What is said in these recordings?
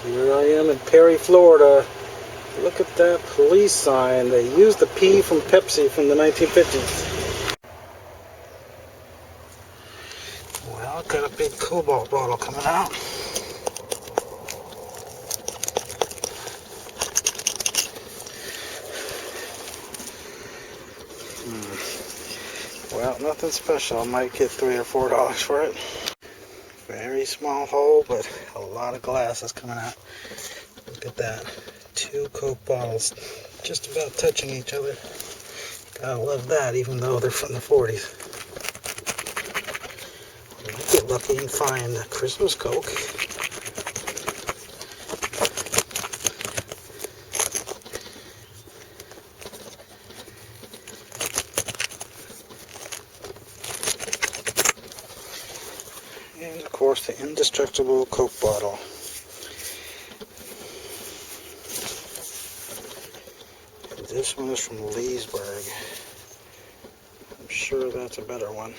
Here I am in Perry, Florida. Look at that police sign. They used the P from Pepsi from the 1950s. Well, got a big cobalt bottle coming out. Well, nothing special. I might get $3 or $4 for it. Very small hole, but a lot of glass is coming out. Look at that. 2 Coke bottles just about touching each other. Gotta love that, even though they're from the 40s. You might get lucky and find a Christmas Coke. And of course the indestructible Coke bottle. And this one is from Leesburg. I'm sure that's a better one.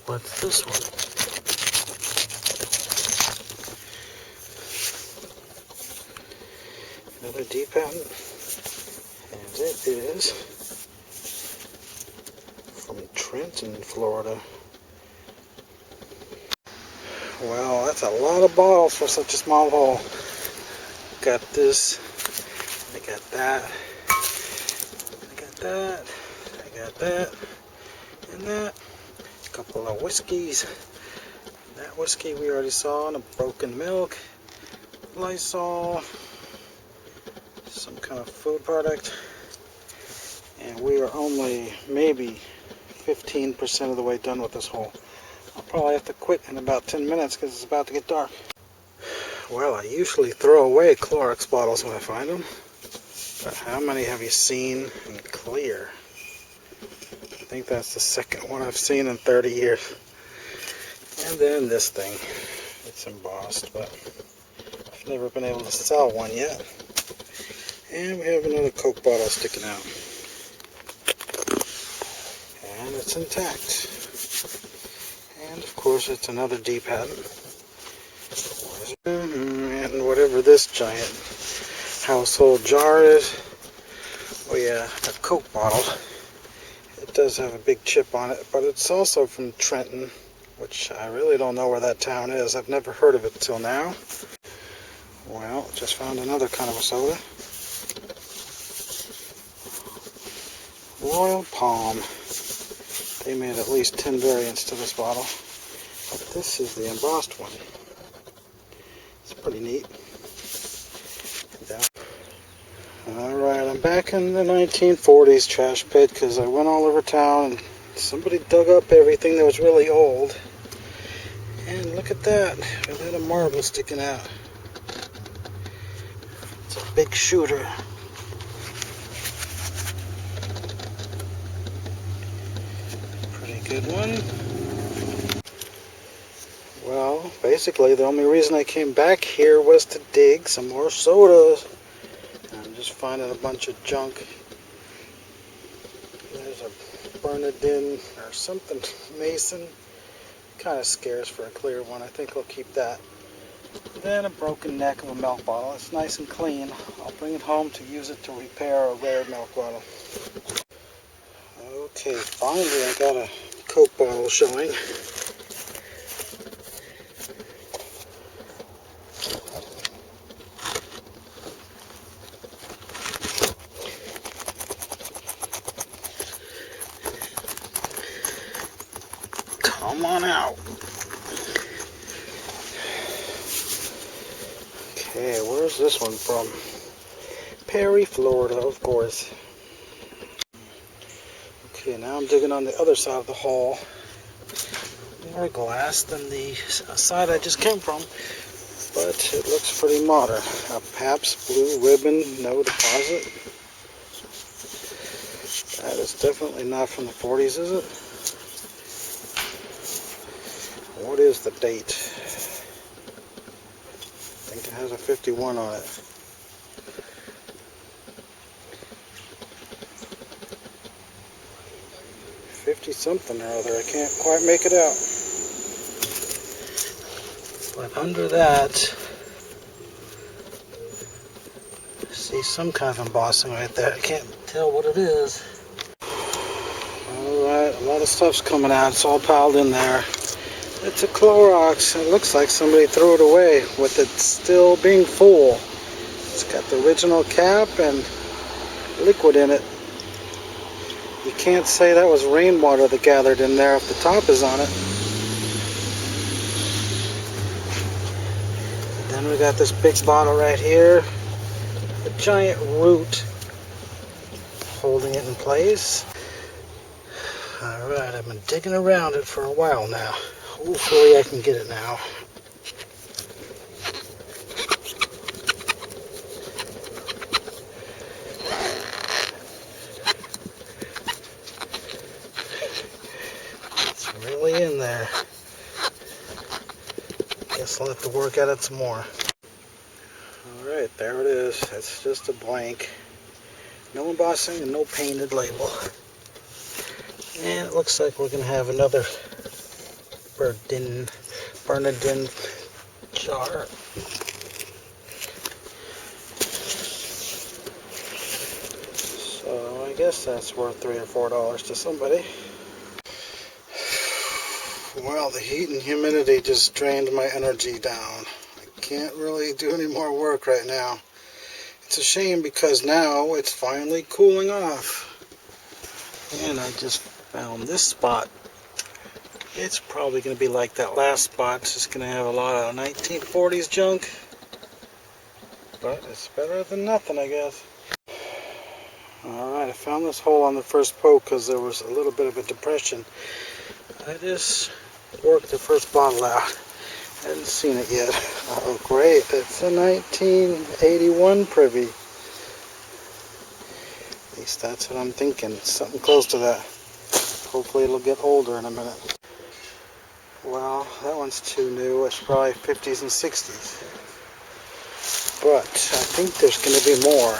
What's this one? Another D patent. And it is from Trenton, Florida. Well, that's a lot of bottles for such a small hole. Got this, I got that, I got that, I got that, and that. A couple of whiskeys. That whiskey we already saw, and a broken milk, Lysol, some kind of food product. And we are only maybe 15% of the way done with this hole. I'll probably have to quit in about 10 minutes because it's about to get dark. Well, I usually throw away Clorox bottles when I find them. But how many have you seen in clear? I think that's the second one I've seen in 30 years. And then this thing. It's embossed, but I've never been able to sell one yet. And we have another Coke bottle sticking out. And it's intact. And of course it's another D patent. And whatever this giant household jar is. Oh yeah, a Coke bottle. It does have a big chip on it, but it's also from Trenton, which I really don't know where that town is. I've never heard of it till now. Well, just found another kind of a soda. Royal Palm. They made at least 10 variants to this bottle. But this is the embossed one. It's pretty neat. Alright, I'm back in the 1940s trash pit because I went all over town and somebody dug up everything that was really old. And look at that. We had a marble sticking out. It's a big shooter. Pretty good one. Well, basically the only reason I came back here was to dig some more sodas. I'm just finding a bunch of junk. There's a Bernardin or something Mason. Kind of scarce for a clear one. I think I'll keep that. Then a broken neck of a milk bottle. It's nice and clean. I'll bring it home to use it to repair a rare milk bottle. Okay, finally I got a Coke bottle showing. Come on out. Okay, where's this one from? Perry, Florida, of course. Okay, now I'm digging on the other side of the hole. More glass than the side I just came from, but it looks pretty modern. A Pabst Blue Ribbon, no deposit. That is definitely not from the 40s, is it? What is the date? I think it has a 51 on it. 50 something or other. I can't quite make it out. But under that, see some kind of embossing right there. I can't tell what it is. Alright, a lot of stuff's coming out. It's all piled in there. It's a Clorox. It looks like somebody threw it away with it still being full. It's got the original cap and liquid in it. You can't say that was rainwater that gathered in there if the top is on it. Then we got this big bottle right here. A giant root holding it in place. Alright, I've been digging around it for a while now. Hopefully I can get it now. It's really in there. Guess I'll have to work at it some more. Alright, there it is. It's just a blank. No embossing and no painted label. And it looks like we're going to have another Bernardin jar. So I guess that's worth $3 or $4 to somebody. Well, the heat and humidity just drained my energy down. I can't really do any more work right now. It's a shame because now it's finally cooling off. And I just found this spot. It's probably going to be like that last spot. It's just going to have a lot of 1940s junk. But it's better than nothing, I guess. Alright, I found this hole on the first poke because there was a little bit of a depression. I just worked the first bottle out. I hadn't seen it yet. Oh great, that's a 1981 Privy. At least that's what I'm thinking. Something close to that. Hopefully it'll get older in a minute. Well, that one's too new. It's probably 50s and 60s. But I think there's going to be more.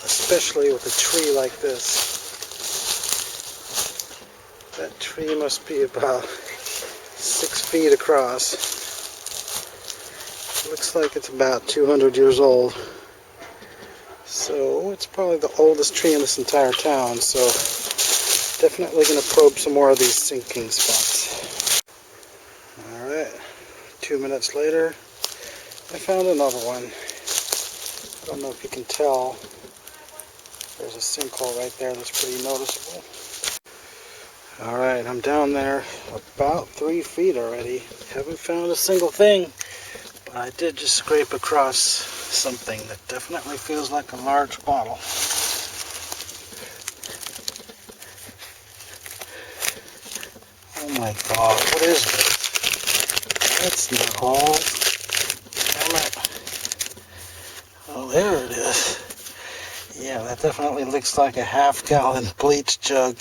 Especially with a tree like this. That tree must be about 6 feet across. Looks like it's about 200 years old. So it's probably the oldest tree in this entire town. So definitely going to probe some more of these sinking spots. Alright, 2 minutes later, I found another one. I don't know if you can tell. There's a sinkhole right there that's pretty noticeable. Alright, I'm down there about 3 feet already. Haven't found a single thing. But I did just scrape across something that definitely feels like a large bottle. Oh my god, what is this? That's not all. Damn it. Oh, there it is. Yeah, that definitely looks like a half-gallon bleach jug,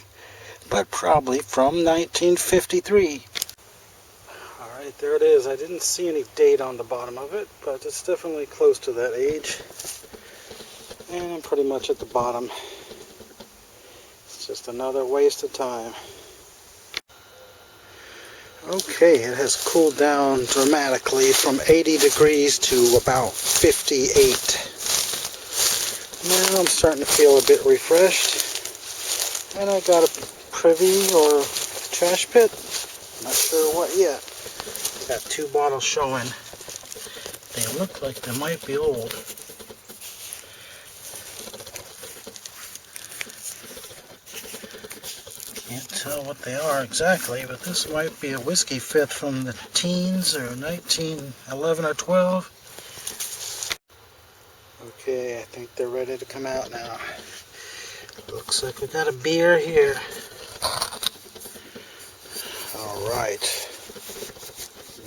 but probably from 1953. Alright, there it is. I didn't see any date on the bottom of it, but it's definitely close to that age. And I'm pretty much at the bottom. It's just another waste of time. Okay, it has cooled down dramatically from 80 degrees to about 58. Now I'm starting to feel a bit refreshed. And I got a privy or trash pit. Not sure what yet. Got 2 bottles showing. They look like they might be old. Can't tell what they are exactly, but this might be a whiskey fifth from the teens or 1911 or 12. Okay, I think they're ready to come out now. Looks like we got a beer here. Alright.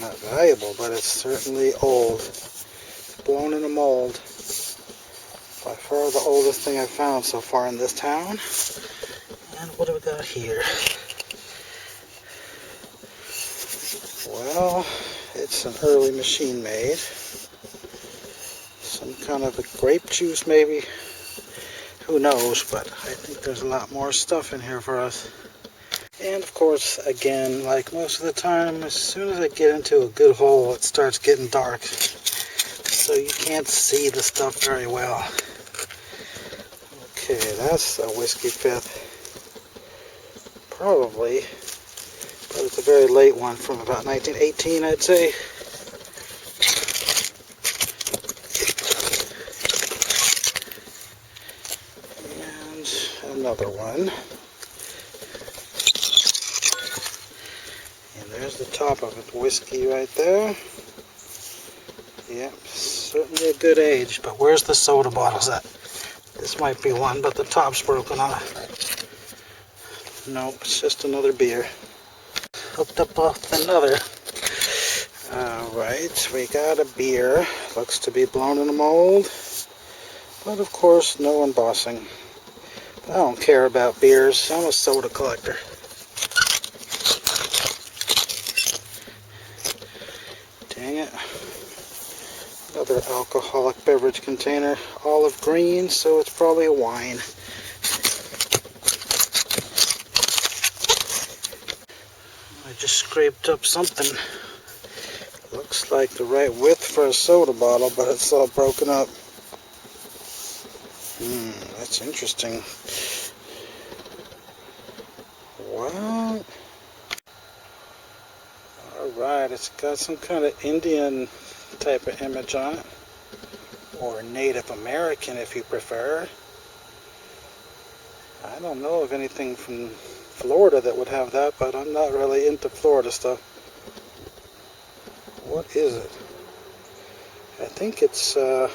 Not valuable, but it's certainly old. Blown in a mold. By far the oldest thing I've found so far in this town. And what do we got here? Well, it's an early machine made. Some kind of a grape juice maybe. Who knows, but I think there's a lot more stuff in here for us. And of course, again, like most of the time, as soon as I get into a good hole, it starts getting dark. So you can't see the stuff very well. Okay, that's a whiskey fifth. Probably, but it's a very late one from about 1918, I'd say. And another one. And there's the top of it, whiskey right there. Yep, certainly a good age, but where's the soda bottles at? This might be one, but the top's broken off. Nope, it's just another beer. Hooked up off another. Alright, we got a beer. Looks to be blown in a mold. But of course, no embossing. I don't care about beers. I'm a soda collector. Dang it. Another alcoholic beverage container. Olive green, so it's probably a wine. I just scraped up something. Looks like the right width for a soda bottle, but it's all broken up. That's interesting. What? Alright, it's got some kind of Indian type of image on it. Or Native American if you prefer. I don't know of anything from Florida that would have that, but I'm not really into Florida stuff. What is it? I think it's from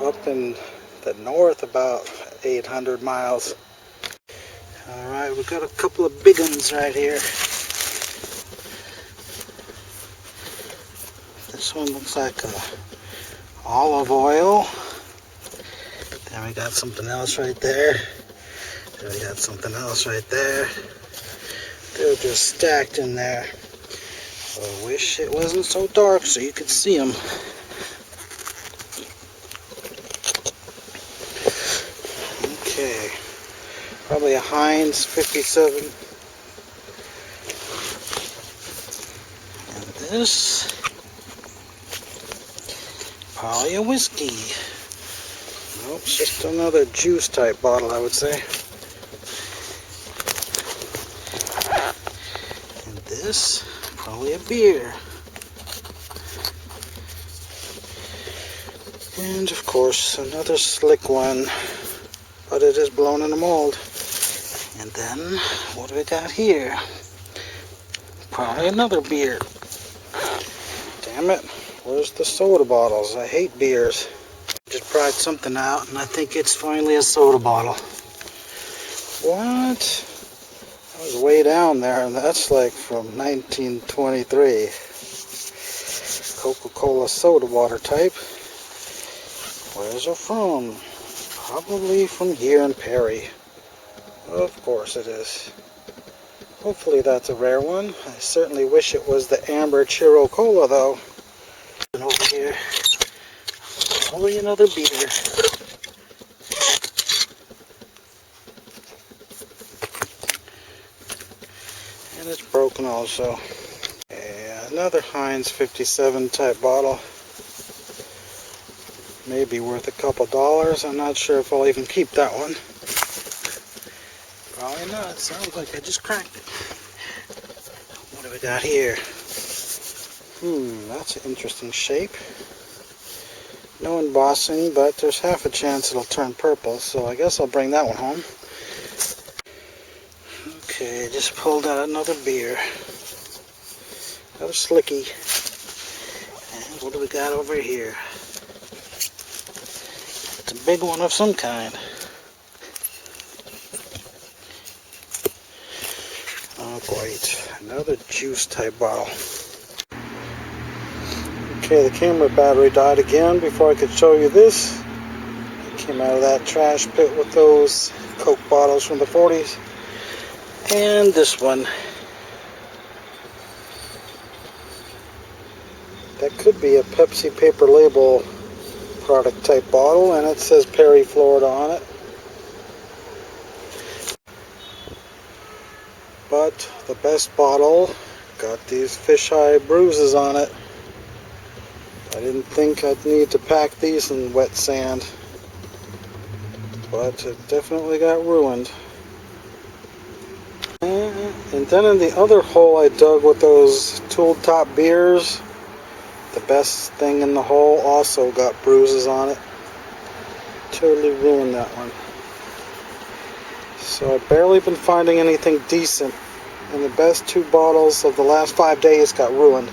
up in the north about 800 miles. Alright, we've got a couple of big ones right here. This one looks like olive oil. Then we got something else right there. Then we got something else right there. They're just stacked in there. I wish it wasn't so dark so you could see them. Okay, probably a Heinz 57. And this, probably a whiskey. Nope, it's just another juice type bottle, I would say. And this, probably a beer. And of course, another slick one, but it is blown in a mold. And then, what do we got here? Probably another beer. Damn it, where's the soda bottles? I hate beers. Just pried something out, and I think it's finally a soda bottle. What? I was way down there, and that's like from 1923. Coca-Cola soda water type. Where's it from? Probably from here in Perry. Of course it is. Hopefully that's a rare one. I certainly wish it was the Amber Chiro Cola, though. And over here, probably another beer. And it's broken also. And another Heinz 57 type bottle. Maybe worth a couple dollars. I'm not sure if I'll even keep that one. Probably not. Sounds like I just cracked it. What do we got here? That's an interesting shape. No embossing, but there's half a chance it'll turn purple, so I guess I'll bring that one home. Okay, just pulled out another beer. Another slicky. And what do we got over here? It's a big one of some kind. Oh, great. Another juice type bottle. Okay, the camera battery died again before I could show you this. I came out of that trash pit with those Coke bottles from the 40s. And this one. That could be a Pepsi paper label product type bottle, and it says Perry, Florida on it. But the best bottle got these fisheye bruises on it. I didn't think I'd need to pack these in wet sand, but it definitely got ruined. And then in the other hole I dug with those tooled top beers, the best thing in the hole also got bruises on it. Totally ruined that one. So I've barely been finding anything decent, and the best 2 bottles of the last 5 days got ruined.